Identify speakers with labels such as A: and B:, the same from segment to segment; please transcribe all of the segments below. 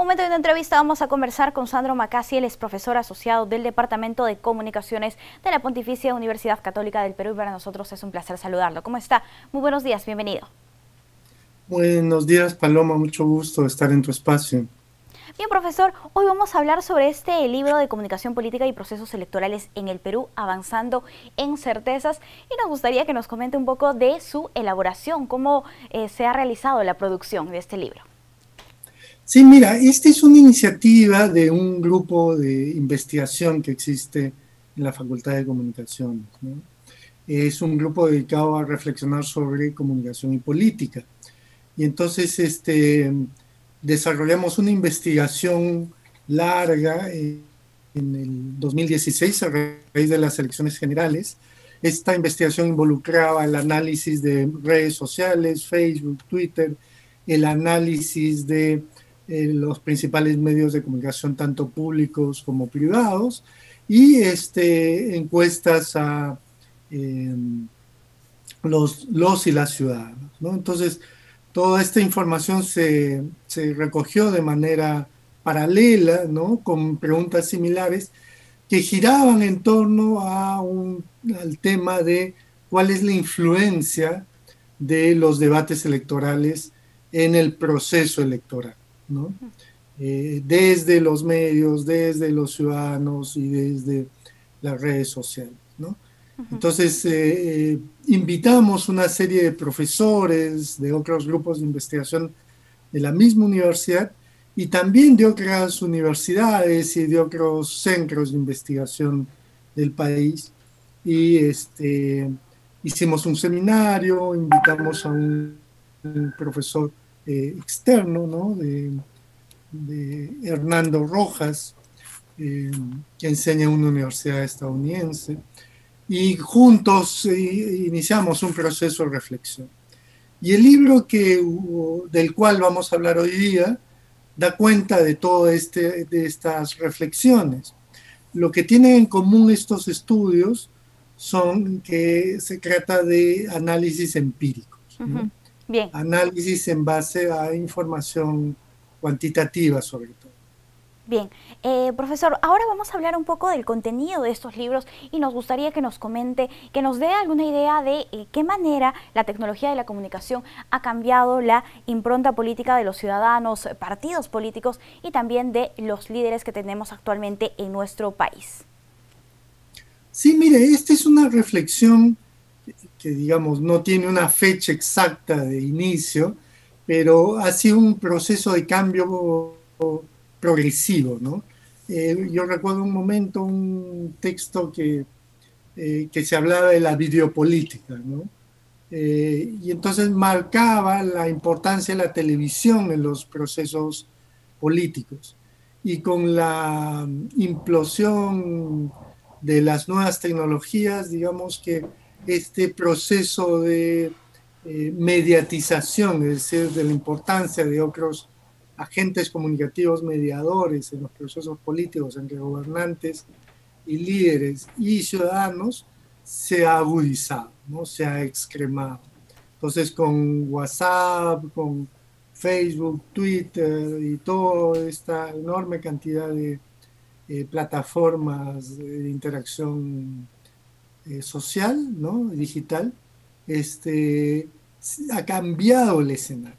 A: momento de una entrevista vamos a conversar con Sandro Macasi, él es profesor asociado del Departamento de Comunicaciones de la Pontificia Universidad Católica del Perú y para nosotros es un placer saludarlo. ¿Cómo está? Muy buenos días, bienvenido.
B: Buenos días, Paloma, mucho gusto estar en tu espacio.
A: Bien, profesor, hoy vamos a hablar sobre este libro de comunicación política y procesos electorales en el Perú, avanzando en certezas, y nos gustaría que nos comente un poco de su elaboración, cómo se ha realizado la producción de este libro.
B: Sí, mira, esta es una iniciativa de un grupo de investigación que existe en la Facultad de Comunicaciones, ¿no? Es un grupo dedicado a reflexionar sobre comunicación y política. Y entonces desarrollamos una investigación larga en el 2016 a raíz de las elecciones generales. Esta investigación involucraba el análisis de redes sociales, Facebook, Twitter, el análisis de los principales medios de comunicación, tanto públicos como privados, y encuestas a eh, los y las ciudadanos, ¿no? Entonces, toda esta información se recogió de manera paralela, ¿no? Con preguntas similares que giraban en torno al tema de cuál es la influencia de los debates electorales en el proceso electoral, ¿no? Desde los medios, desde los ciudadanos y desde las redes sociales, ¿no? Entonces, invitamos una serie de profesores de otros grupos de investigación de la misma universidad y también de otras universidades y de otros centros de investigación del país. Y hicimos un seminario, invitamos a un profesor externo, ¿no? de Hernando Rojas, que enseña en una universidad estadounidense, y juntos iniciamos un proceso de reflexión. Y el libro del cual vamos a hablar hoy día da cuenta de de estas reflexiones. Lo que tienen en común estos estudios son que se trata de análisis empíricos, ¿no?
A: Bien.
B: Análisis en base a información cuantitativa sobre todo.
A: Bien, profesor, ahora vamos a hablar un poco del contenido de estos libros y nos gustaría que nos comente, que nos dé alguna idea de qué manera la tecnología de la comunicación ha cambiado la impronta política de los ciudadanos, partidos políticos y también de los líderes que tenemos actualmente en nuestro país.
B: Sí, mire, esta es una reflexión que, digamos, no tiene una fecha exacta de inicio, pero ha sido un proceso de cambio progresivo, ¿no? Yo recuerdo un momento, un texto que se hablaba de la videopolítica, ¿no? Y entonces marcaba la importancia de la televisión en los procesos políticos. Y con la implosión de las nuevas tecnologías, digamos que este proceso de mediatización, es decir, de la importancia de otros agentes comunicativos mediadores en los procesos políticos entre gobernantes y líderes y ciudadanos, se ha agudizado, ¿no? Se ha excremado. Entonces, con WhatsApp, con Facebook, Twitter y toda esta enorme cantidad de plataformas de interacción social, ¿no? Digital, este, ha cambiado el escenario.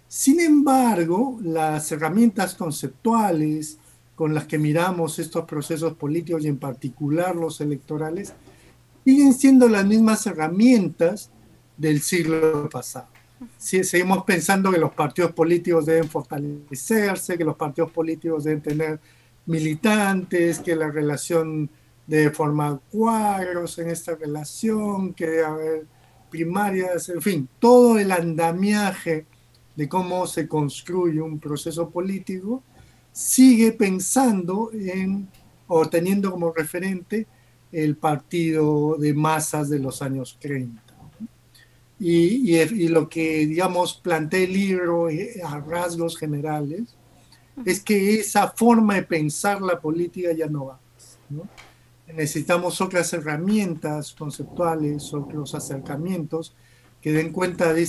B: Sin embargo, las herramientas conceptuales con las que miramos estos procesos políticos y en particular los electorales siguen siendo las mismas herramientas del siglo pasado. Sí, seguimos pensando que los partidos políticos deben fortalecerse, que los partidos políticos deben tener militantes, que la relación debe formar cuadros en esta relación, que debe haber primarias, en fin, todo el andamiaje de cómo se construye un proceso político sigue pensando en o teniendo como referente el partido de masas de los años 30. Y lo que, digamos, plantea el libro a rasgos generales es que esa forma de pensar la política ya no va, ¿no? Necesitamos otras herramientas conceptuales, otros acercamientos que den cuenta de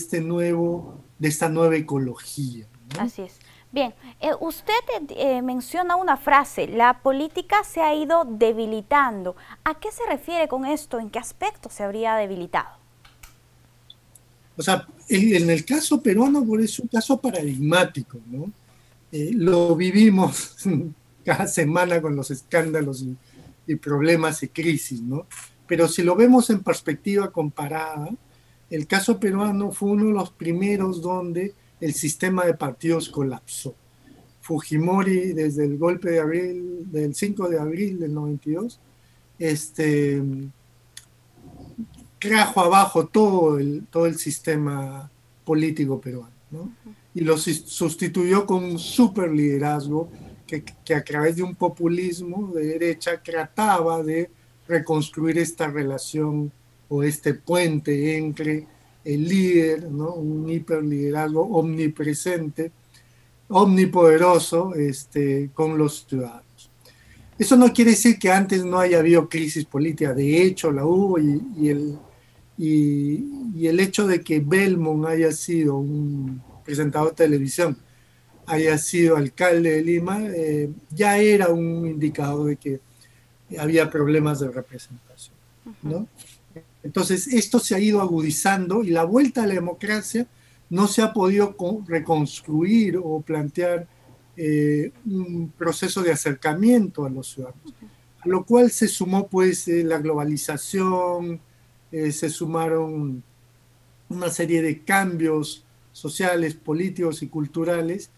B: de esta nueva ecología, ¿no?
A: Así es. Bien, usted menciona una frase, la política se ha ido debilitando. ¿A qué se refiere con esto? ¿En qué aspecto se habría debilitado?
B: O sea, en el caso peruano pues, es un caso paradigmático, ¿no? Lo vivimos cada semana con los escándalos y problemas y crisis, ¿no? Pero si lo vemos en perspectiva comparada, el caso peruano fue uno de los primeros donde el sistema de partidos colapsó. Fujimori, desde el golpe de abril, del 5 de abril del 92, este, trajo abajo todo el sistema político peruano, ¿no? Y lo sustituyó con un super liderazgo que a través de un populismo de derecha trataba de reconstruir esta relación o este puente entre el líder, ¿no? Un hiperliderazgo omnipresente, omnipoderoso, con los ciudadanos. Eso no quiere decir que antes no haya habido crisis política, de hecho la hubo y el hecho de que Belmont haya sido un presentador de televisión, haya sido alcalde de Lima, ya era un indicador de que había problemas de representación, ¿no? Entonces, esto se ha ido agudizando y la vuelta a la democracia no se ha podido reconstruir o plantear un proceso de acercamiento a los ciudadanos, a lo cual se sumó pues la globalización, se sumaron una serie de cambios sociales, políticos y culturales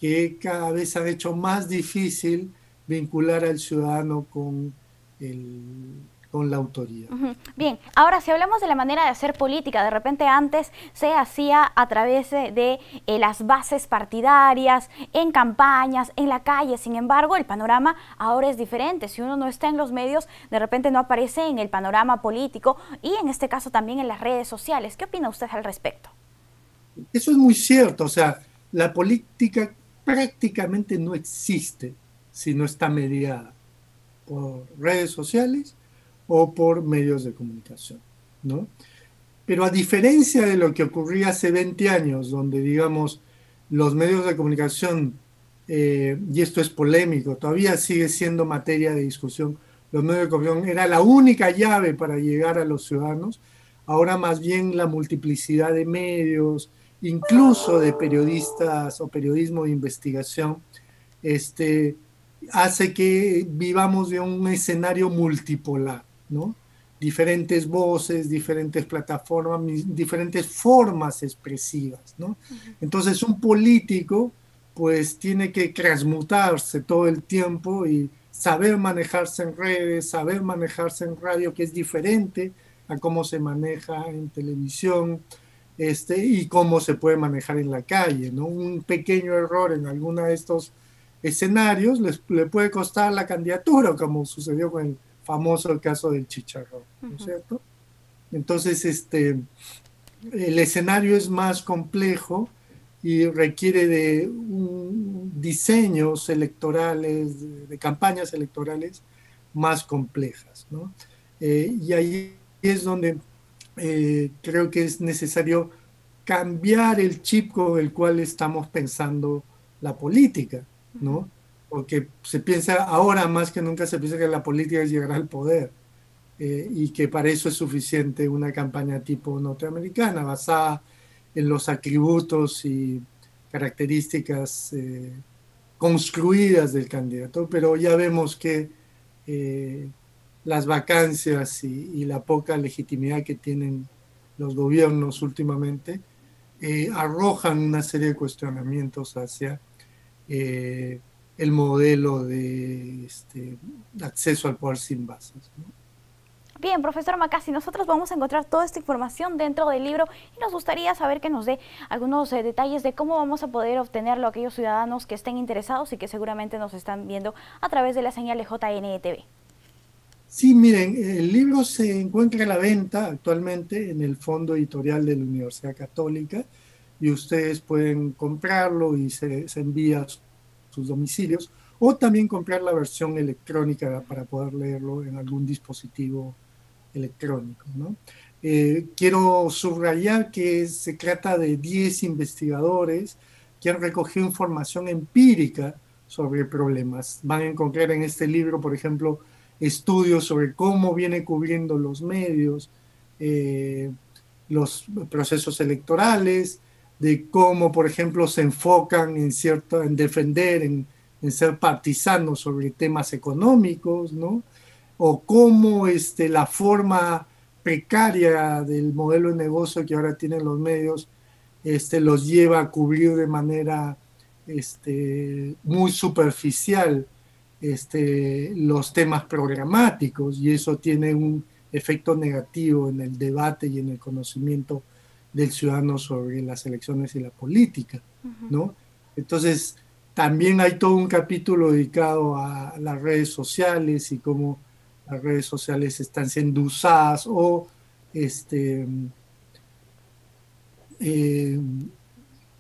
B: que cada vez han hecho más difícil vincular al ciudadano con la autoridad.
A: Bien, ahora si hablamos de la manera de hacer política, de repente antes se hacía a través de las bases partidarias, en campañas, en la calle. Sin embargo, el panorama ahora es diferente. Si uno no está en los medios, de repente no aparece en el panorama político y en este caso también en las redes sociales. ¿Qué opina usted al respecto?
B: Eso es muy cierto. O sea, la política prácticamente no existe si no está mediada por redes sociales o por medios de comunicación, ¿no? Pero a diferencia de lo que ocurría hace 20 años, donde, digamos, los medios de comunicación, y esto es polémico, todavía sigue siendo materia de discusión, los medios de comunicación era la única llave para llegar a los ciudadanos, ahora más bien la multiplicidad de medios, incluso de periodistas o periodismo de investigación, este, hace que vivamos de un escenario multipolar, ¿no? Diferentes voces, diferentes plataformas, diferentes formas expresivas, ¿no? Entonces un político pues tiene que transmutarse todo el tiempo y saber manejarse en redes, saber manejarse en radio, que es diferente a cómo se maneja en televisión, y cómo se puede manejar en la calle, ¿no? Un pequeño error en alguno de estos escenarios le puede costar la candidatura, como sucedió con el famoso caso del chicharrón, ¿no es cierto? Entonces, el escenario es más complejo y requiere de diseños electorales, de campañas electorales más complejas, ¿no? Y ahí es donde creo que es necesario cambiar el chip con el cual estamos pensando la política, ¿no? Porque se piensa, ahora más que nunca se piensa que la política es llegar al poder, y que para eso es suficiente una campaña tipo norteamericana, basada en los atributos y características construidas del candidato, pero ya vemos que las vacancias y la poca legitimidad que tienen los gobiernos últimamente arrojan una serie de cuestionamientos hacia el modelo de acceso al poder sin bases, ¿no?
A: Bien, profesor Macasi, nosotros vamos a encontrar toda esta información dentro del libro y nos gustaría saber que nos dé algunos detalles de cómo vamos a poder obtenerlo a aquellos ciudadanos que estén interesados y que seguramente nos están viendo a través de la señal de JNTV.
B: Sí, miren, el libro se encuentra a la venta actualmente en el Fondo Editorial de la Universidad Católica y ustedes pueden comprarlo y se envía a sus domicilios o también comprar la versión electrónica para poder leerlo en algún dispositivo electrónico, ¿no? Quiero subrayar que se trata de 10 investigadores que han recogido información empírica sobre problemas. Van a encontrar en este libro, por ejemplo, estudios sobre cómo viene cubriendo los medios, los procesos electorales, de cómo, por ejemplo, se enfocan en defender, en ser partisanos sobre temas económicos, ¿no? O cómo la forma precaria del modelo de negocio que ahora tienen los medios los lleva a cubrir de manera muy superficial los temas programáticos, y eso tiene un efecto negativo en el debate y en el conocimiento del ciudadano sobre las elecciones y la política, ¿no? Entonces, también hay todo un capítulo dedicado a las redes sociales y cómo las redes sociales están siendo usadas o eh,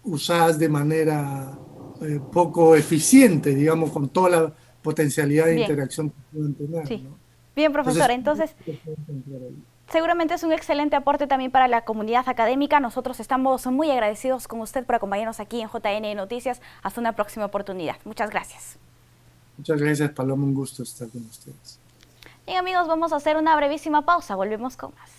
B: usadas de manera poco eficiente, digamos, con toda la potencialidad de
A: Bien,
B: interacción que pueden tener,
A: sí.
B: ¿no?
A: Bien,
B: Entonces,
A: profesor. Entonces, seguramente es un excelente aporte también para la comunidad académica. Nosotros estamos muy agradecidos con usted por acompañarnos aquí en JN Noticias. Hasta una próxima oportunidad. Muchas gracias.
B: muchas gracias, Paloma, un gusto estar con ustedes.
A: Bien, amigos, vamos a hacer una brevísima pausa. Volvemos con más.